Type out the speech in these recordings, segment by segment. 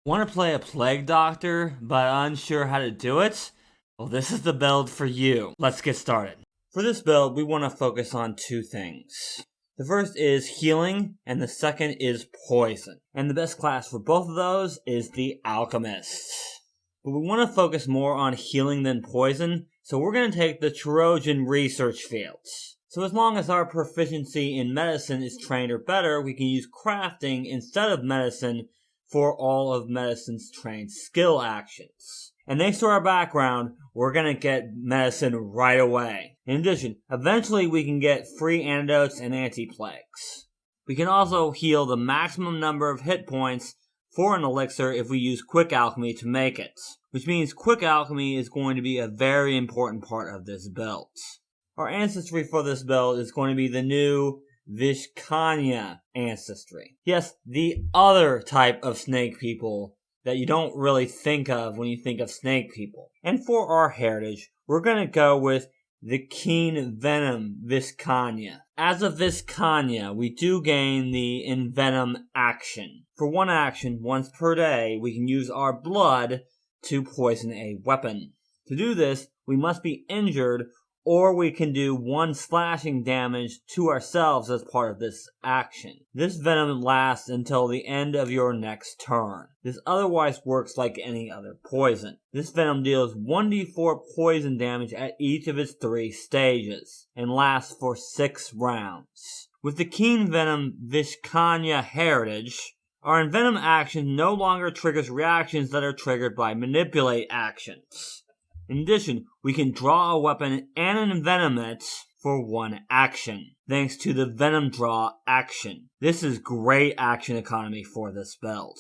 Want to play a Plague Doctor, but unsure how to do it? Well, this is the build for you. Let's get started. For this build, we want to focus on two things. The first is healing, and the second is poison. And the best class for both of those is the Alchemist. But we want to focus more on healing than poison, so we're going to take the Trojan research fields. So as long as our proficiency in medicine is trained or better, we can use crafting instead of medicine for all of medicine's trained skill actions. And thanks to our background, we're going to get medicine right away. In addition, eventually we can get free antidotes and anti-plagues. We can also heal the maximum number of hit points for an elixir if we use quick alchemy to make it. Which means quick alchemy is going to be a very important part of this build. Our ancestry for this build is going to be the new Vishkanya ancestry. Yes, the other type of snake people that you don't really think of when you think of snake people. And for our heritage, we're going to go with the Keen Venom Vishkanya. As a Vishkanya, we do gain the Envenom action. For one action, once per day, we can use our blood to poison a weapon. To do this, we must be injured, or we can do 1 slashing damage to ourselves as part of this action. This venom lasts until the end of your next turn. This otherwise works like any other poison. This venom deals 1d4 poison damage at each of its 3 stages, and lasts for 6 rounds. With the Keen Venom Vishkanya heritage, our Envenom action no longer triggers reactions that are triggered by Manipulate actions. In addition, we can draw a weapon and envenom it for 1 action, thanks to the Venom Draw action. This is great action economy for this build.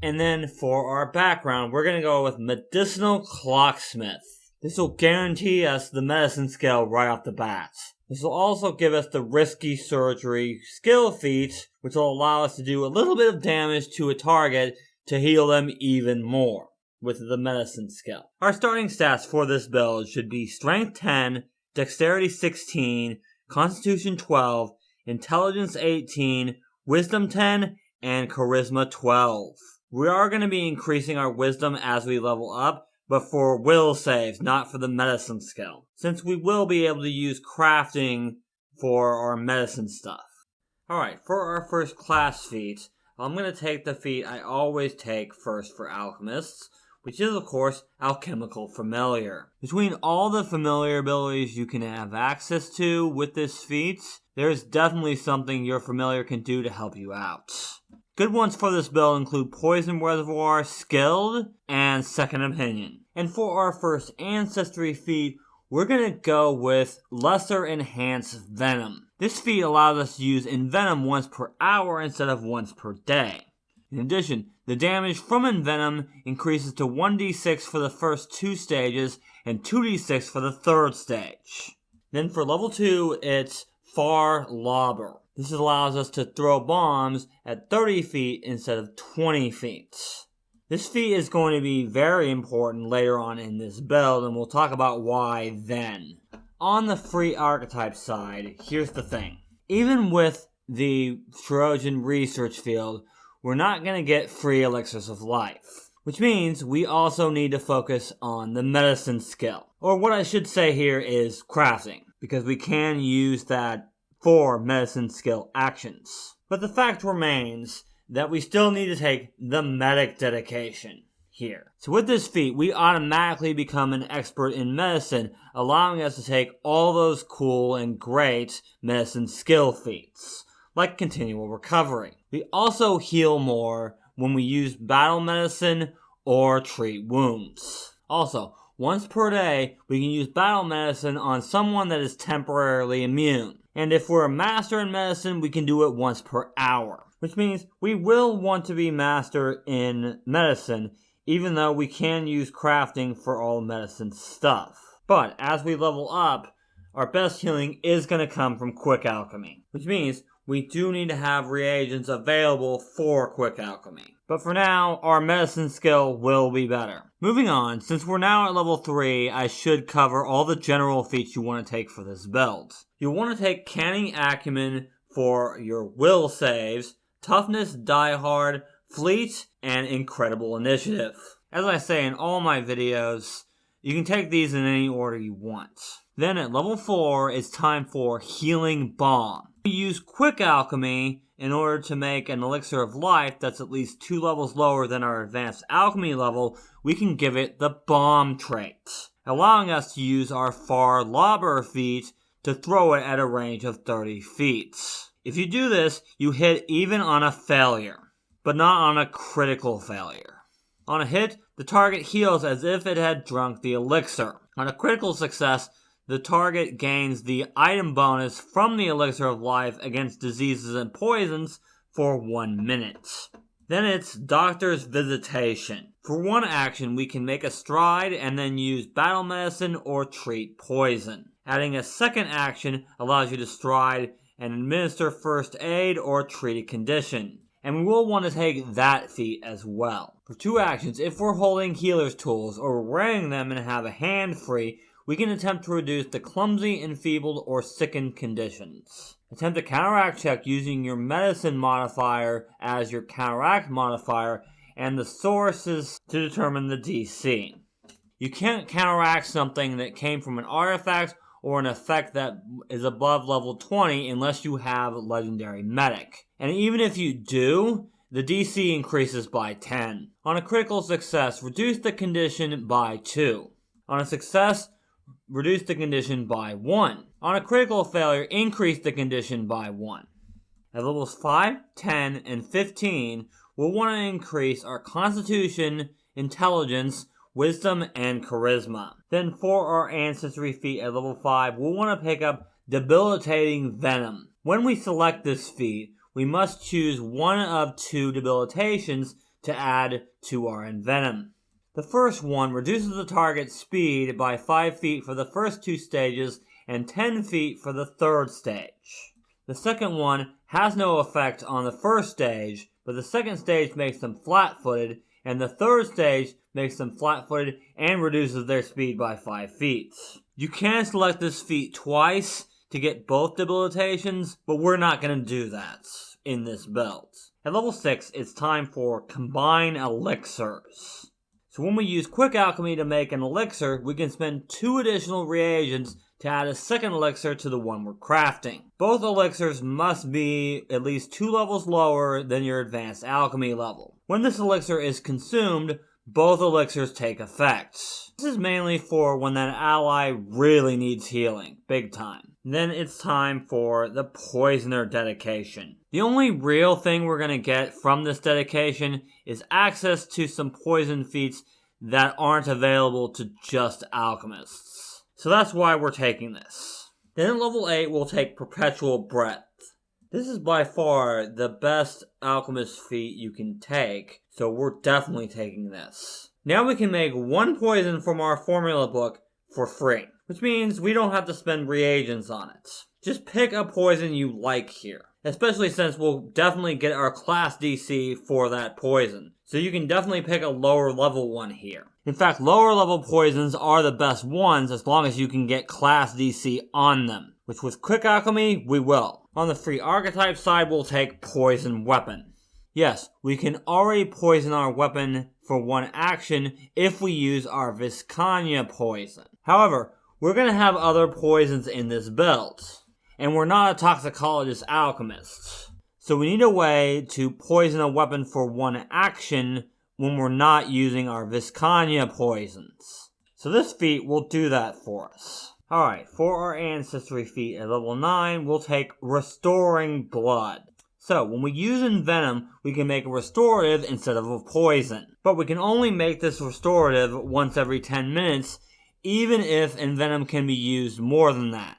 And then for our background, we're going to go with Medicinal Clocksmith. This will guarantee us the medicine skill right off the bat. This will also give us the Risky Surgery skill feat, which will allow us to do a little bit of damage to a target to heal them even more with the medicine skill. Our starting stats for this build should be Strength 10, Dexterity 16, Constitution 12, Intelligence 18, Wisdom 10, and Charisma 12. We are going to be increasing our Wisdom as we level up, but for will saves, not for the medicine skill, since we will be able to use crafting for our medicine stuff. Alright, for our first class feat, I'm going to take the feat I always take first for alchemists, which is, of course, Alchemical Familiar. Between all the familiar abilities you can have access to with this feat, there's definitely something your familiar can do to help you out. Good ones for this build include Poison Reservoir, Skilled, and Second Opinion. And for our first Ancestry feat, we're going to go with Lesser Enhanced Venom. This feat allows us to use Envenom once per hour instead of once per day. In addition, the damage from Envenom increases to 1d6 for the first 2 stages and 2d6 for the 3rd stage. Then for level 2, it's Far Lobber. This allows us to throw bombs at 30 feet instead of 20 feet. This feat is going to be very important later on in this build, and we'll talk about why then. On the free archetype side, here's the thing. Even with the Trojan research field, we're not going to get free elixirs of life, which means we also need to focus on the medicine skill. Or what I should say here is crafting, because we can use that for medicine skill actions. But the fact remains that we still need to take the medic dedication here. So with this feat, we automatically become an expert in medicine, allowing us to take all those cool and great medicine skill feats, like continual recovery. We also heal more when we use battle medicine or treat wounds. Also, once per day, we can use battle medicine on someone that is temporarily immune. And if we're a master in medicine, we can do it once per hour. Which means we will want to be master in medicine, even though we can use crafting for all medicine stuff. But as we level up, our best healing is going to come from quick alchemy. Which means we do need to have reagents available for quick alchemy. But for now, our medicine skill will be better. Moving on, since we're now at level 3, I should cover all the general feats you want to take for this build. You'll want to take Canning Acumen for your will saves, Toughness Die Hard Fleet, and Incredible Initiative. As I say in all my videos, you can take these in any order you want. Then at level 4, it's time for Healing Balm. We use Quick Alchemy in order to make an elixir of life that's at least 2 levels lower than our advanced alchemy level. We can give it the Bomb trait, allowing us to use our Far Lobber feat to throw it at a range of 30 feet. If you do this, you hit even on a failure, but not on a critical failure. On a hit, the target heals as if it had drunk the elixir. On a critical success, the target gains the item bonus from the elixir of life against diseases and poisons for 1 minute. Then it's Doctor's Visitation. For one action, we can make a stride and then use battle medicine or treat poison. Adding a second action allows you to stride and administer first aid or treat a condition. And we will want to take that feat as well. For 2 actions, if we're holding healer's tools or we're wearing them and have a hand free, we can attempt to reduce the clumsy, enfeebled, or sickened conditions. Attempt a counteract check using your medicine modifier as your counteract modifier and the sources to determine the DC. You can't counteract something that came from an artifact or an effect that is above level 20 unless you have Legendary Medic. And even if you do, the DC increases by 10. On a critical success, reduce the condition by 2. On a success, reduce the condition by 1. On a critical failure, increase the condition by 1. At levels 5, 10, and 15, we'll want to increase our Constitution, Intelligence, Wisdom, and Charisma. Then for our Ancestry feat at level 5, we'll want to pick up Debilitating Venom. When we select this feat, we must choose one of 2 debilitations to add to our Envenom. The first one reduces the target's speed by 5 feet for the first 2 stages and 10 feet for the 3rd stage. The second one has no effect on the first stage, but the second stage makes them flat-footed, and the 3rd stage makes them flat-footed and reduces their speed by 5 feet. You can select this feat twice to get both debilitations, but we're not going to do that in this build. At level 6, it's time for Combine Elixirs. So when we use Quick Alchemy to make an elixir, we can spend 2 additional reagents to add a second elixir to the one we're crafting. Both elixirs must be at least 2 levels lower than your advanced alchemy level. When this elixir is consumed, both elixirs take effect. This is mainly for when that ally really needs healing, big time. Then it's time for the Poisoner dedication. The only real thing we're going to get from this dedication is access to some poison feats that aren't available to just alchemists. So that's why we're taking this. Then at level 8, we'll take Perpetual Breath. This is by far the best alchemist feat you can take, so we're definitely taking this. Now we can make 1 poison from our formula book for free, which means we don't have to spend reagents on it. Just pick a poison you like here, especially since we'll definitely get our class DC for that poison. So you can definitely pick a lower level one here. In fact, lower level poisons are the best ones as long as you can get class DC on them, which with Quick Alchemy, we will. On the free Archetype side, we'll take Poison Weapon. Yes, we can already poison our weapon for 1 action if we use our Viscania poison. However, we're going to have other poisons in this build, and we're not a toxicologist alchemist. So we need a way to poison a weapon for 1 action when we're not using our Viscania poisons. So this feat will do that for us. Alright, for our Ancestry feat at level 9, we'll take Restoring Blood. So, when we use Envenom, we can make a restorative instead of a poison. But we can only make this restorative once every 10 minutes, even if Envenom can be used more than that.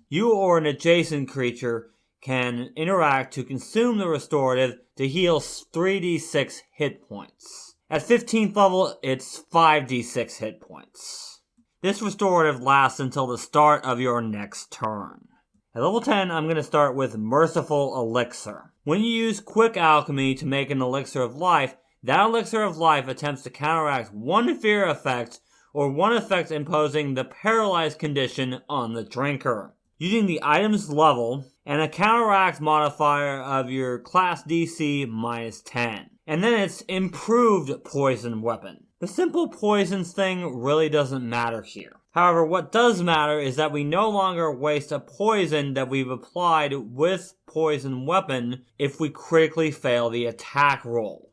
You or an adjacent creature can interact to consume the restorative to heal 3d6 hit points. At 15th level, it's 5d6 hit points. This restorative lasts until the start of your next turn. At level 10, I'm going to start with Merciful Elixir. When you use Quick Alchemy to make an Elixir of Life, that Elixir of Life attempts to counteract 1 fear effect or 1 effect imposing the paralyzed condition on the drinker. using the item's level and a counteract modifier of your class DC minus 10. And then it's improved poison weapon. The simple poisons thing really doesn't matter here. However, what does matter is that we no longer waste a poison that we've applied with poison weapon if we critically fail the attack roll.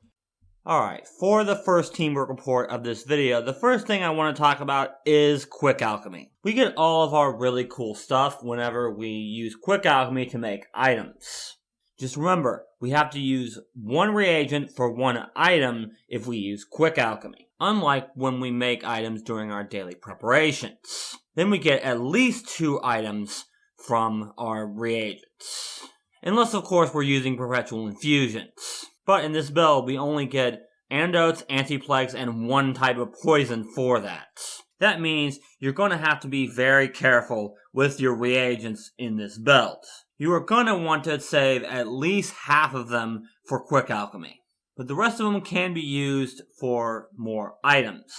Alright, for the first teamwork report of this video, the first thing I want to talk about is quick alchemy. We get all of our really cool stuff whenever we use quick alchemy to make items. Just remember, we have to use one reagent for one item if we use quick alchemy, unlike when we make items during our daily preparations. Then we get at least 2 items from our reagents. Unless, of course, we're using perpetual infusions. But in this build, we only get antidotes, anti-plagues, and 1 type of poison for that. That means you're going to have to be very careful with your reagents in this build. You are going to want to save at least half of them for quick alchemy. But the rest of them can be used for more items.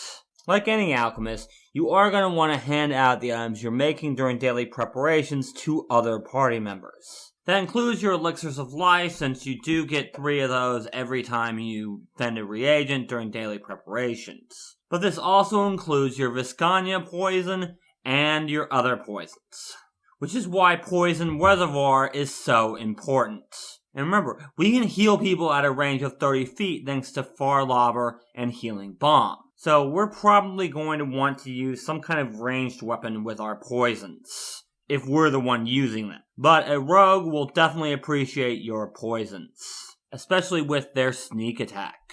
Like any alchemist, you are going to want to hand out the items you're making during daily preparations to other party members. That includes your elixirs of life, since you do get 3 of those every time you vend a reagent during daily preparations. But this also includes your Viscania poison and your other poisons, which is why Poison Reservoir is so important. And remember, we can heal people at a range of 30 feet thanks to Far Lobber and Healing Bomb. So we're probably going to want to use some kind of ranged weapon with our poisons, if we're the one using them. But a rogue will definitely appreciate your poisons, especially with their sneak attack.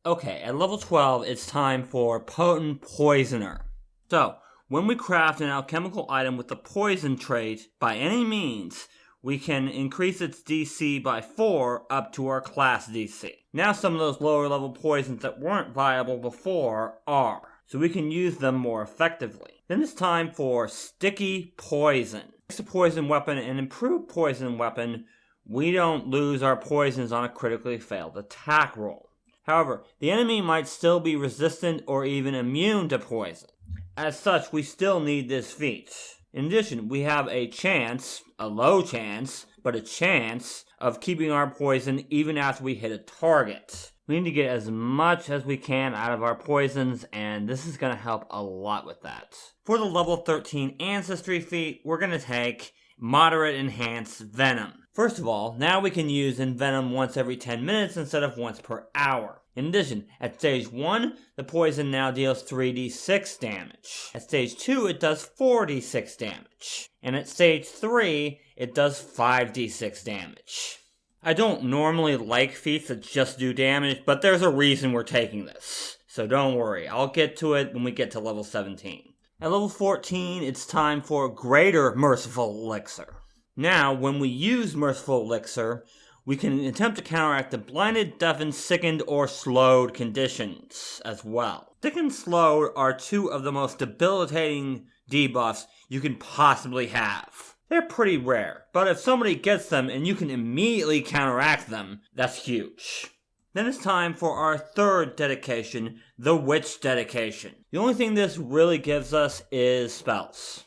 Okay, at level 12, it's time for Potent Poisoner. So, when we craft an alchemical item with the poison trait, by any means, we can increase its DC by 4 up to our class DC. Now some of those lower level poisons that weren't viable before are, so we can use them more effectively. Then it's time for Sticky Poison. Next to Poison Weapon and Improved Poison Weapon, we don't lose our poisons on a critically failed attack roll. However, the enemy might still be resistant or even immune to poison. As such, we still need this feat. In addition, we have a chance, a low chance, but a chance of keeping our poison even after we hit a target. We need to get as much as we can out of our poisons, and this is going to help a lot with that. For the level 13 Ancestry feat, we're going to take Moderate Enhanced Venom. First of all, now we can use Envenom once every 10 minutes instead of once per hour. In addition, at stage 1, the poison now deals 3d6 damage. At stage 2, it does 4d6 damage. And at stage 3, it does 5d6 damage. I don't normally like feats that just do damage, but there's a reason we're taking this. So don't worry, I'll get to it when we get to level 17. At level 14, it's time for Greater Merciful Elixir. Now, when we use Merciful Elixir, we can attempt to counteract the blinded, deafened, sickened, or slowed conditions as well. Sickened and slowed are 2 of the most debilitating debuffs you can possibly have. They're pretty rare, but if somebody gets them and you can immediately counteract them, that's huge. Then it's time for our third dedication, the Witch dedication. The only thing this really gives us is spells.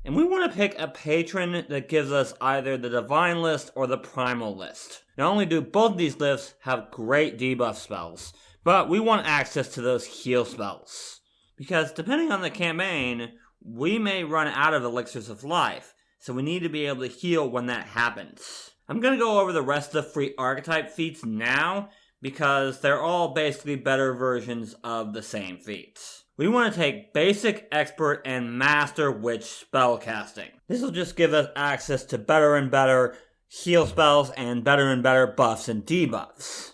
And we want to pick a patron that gives us either the Divine list or the Primal list. Not only do both of these lists have great debuff spells, but we want access to those heal spells. Because depending on the campaign, we may run out of elixirs of life, so we need to be able to heal when that happens. I'm going to go over the rest of the free Archetype feats now, because they're all basically better versions of the same feats. We want to take Basic, Expert, and Master Witch spellcasting. This will just give us access to better and better heal spells and better buffs and debuffs.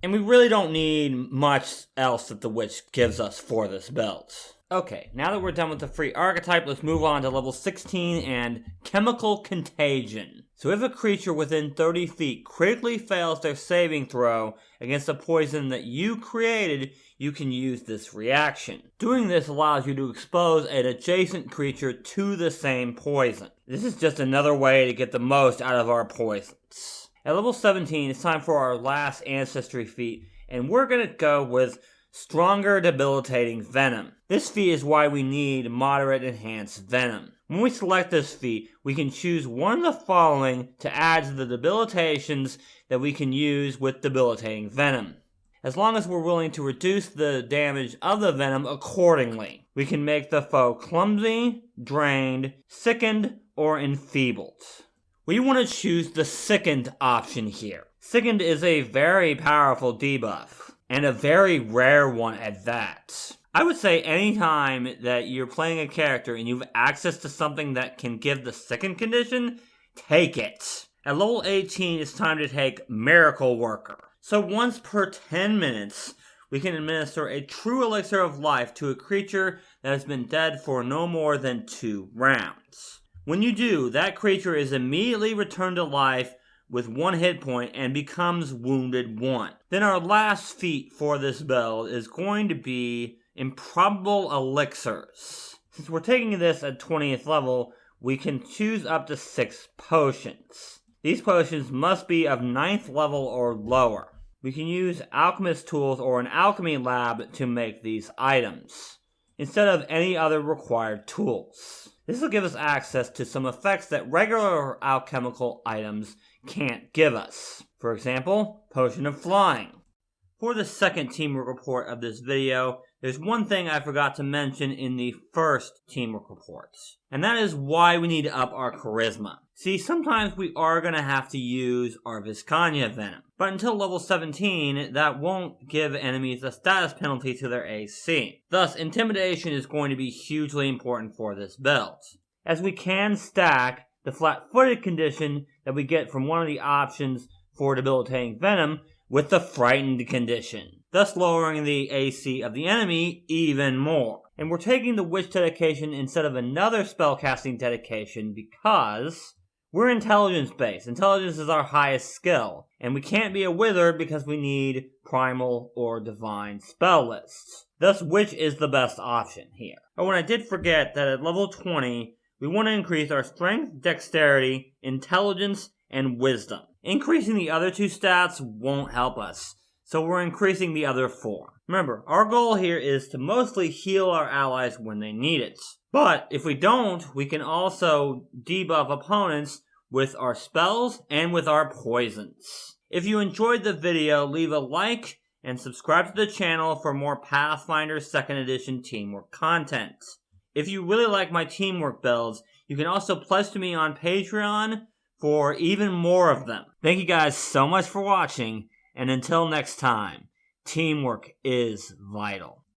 And we really don't need much else that the Witch gives us for this build. Okay, now that we're done with the free Archetype, let's move on to level 16 and Chemical Contagion. So if a creature within 30 feet critically fails their saving throw against a poison that you created, you can use this reaction. Doing this allows you to expose an adjacent creature to the same poison. This is just another way to get the most out of our poisons. At level 17, it's time for our last Ancestry feat, and we're going to go with Stronger Debilitating Venom. This feat is why we need Moderate Enhanced Venom. When we select this feat, we can choose one of the following to add to the debilitations that we can use with debilitating venom. As long as we're willing to reduce the damage of the venom accordingly, we can make the foe clumsy, drained, sickened, or enfeebled. We want to choose the sickened option here. Sickened is a very powerful debuff, and a very rare one at that. I would say anytime that you're playing a character and you have access to something that can give the sickened condition, take it. At level 18, it's time to take Miracle Worker. So once per 10 minutes, we can administer a true elixir of life to a creature that has been dead for no more than 2 rounds. When you do, that creature is immediately returned to life with 1 hit point and becomes wounded 1. Then our last feat for this build is going to be Improbable Elixirs. Since we're taking this at 20th level, we can choose up to 6 potions. These potions must be of 9th level or lower. We can use alchemist tools or an alchemy lab to make these items, instead of any other required tools. This will give us access to some effects that regular alchemical items can't give us. For example, Potion of Flying. For the second teamwork report of this video, there's one thing I forgot to mention in the first teamwork report, and that is why we need to up our charisma. See, sometimes we are going to have to use our Viscania Venom, but until level 17, that won't give enemies a status penalty to their AC. Thus, intimidation is going to be hugely important for this build, as we can stack the flat-footed condition that we get from one of the options for debilitating venom with the frightened condition, thus lowering the AC of the enemy even more. And we're taking the Witch dedication instead of another spellcasting dedication because we're intelligence based. Intelligence is our highest skill, and we can't be a wizard because we need primal or divine spell lists. Thus, Witch is the best option here. Oh, and I did forget that at level 20, we want to increase our strength, dexterity, intelligence, and wisdom. Increasing the other 2 stats won't help us, so we're increasing the other 4. Remember, our goal here is to mostly heal our allies when they need it. But if we don't, we can also debuff opponents with our spells and with our poisons. If you enjoyed the video, leave a like and subscribe to the channel for more Pathfinder 2nd Edition teamwork content. If you really like my teamwork builds, you can also pledge to me on Patreon for even more of them. Thank you guys so much for watching, and until next time, teamwork is vital.